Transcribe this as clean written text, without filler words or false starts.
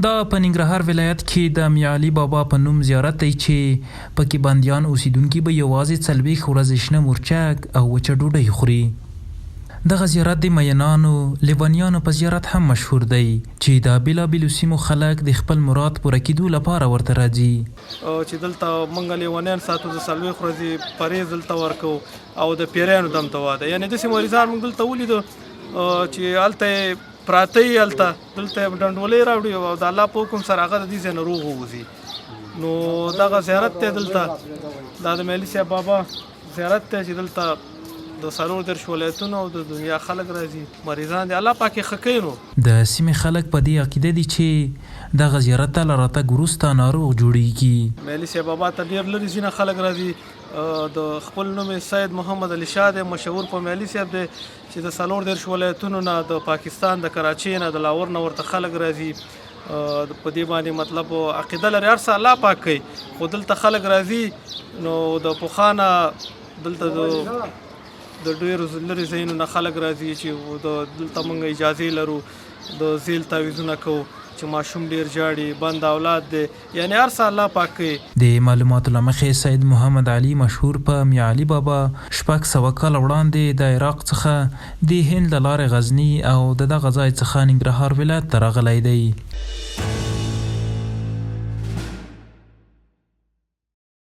دا په ننګرهار ولایت کې د میا علي بابا په نوم زیارت دی چې پکې بندیان اوسیدونکي به یوازې 40 ورځې شنه مرچک او وچه ډوډۍ خوري. دغه زیارت د مینانو لیونیانو په زیارت هم مشهور دی چې د بېلابېلو سیمو خلک د خپل مراد پوره کېدو لپاره ورته راځي. چې دلته موږ لیونیان ساتو د 40 ورځې پرهیز دلته ورکو او د پیریانو دم ته واده، یعنې داسې مریضان موږ دلته ولیدو چې هلته پراته یې هلته دلته ډنډولۍ راوړي او د الله په حکم سره هغه د دې ځای نه روغ ووځي. نو دغه زیارت دی دلته، دا د مولوي صاحب بابا زیارت دی چې دلته د 4 ولایتونو او د دنیا خلک راځي، مریضان دي، الله پاک یې ښه کوي. نو د سیمې خلک په دې عقیده دي چې دغه زیارت ته له راتګ وروسته ناروغ جوړیږي. مولوي صاحب بابا ته ډېر لرې ځینې خلک راځي. د خپل نوم یې سید محمد علي شاه دی، مشهور په مولوي صاحب دی چې د 4 ولایتونو نه، د پاکستان د کراچۍ نه، د لاهور نه ورته خلک راځي. په دې باندې مطلب عقیده لري هر څه الله پاک کوي، خو دلته خلک راځي. نو د پخوانه دلته د ډېرو لرې ځایونو نه خلک راځي چې دلته موږ اجازې لرو د زیل تعویضونه کوو چې ماشوم ډېر جاړي، بند اولاد دی، یعنې هر څه الله پاک کوي. د معلوماتو له مخې سید محمد علي مشهور په میا علي بابا 600 کاله وړاندې د عراق څخه د هند له لارې غزني او د دغه ځای څخه ننګرهار ولایت ته راغلی دی.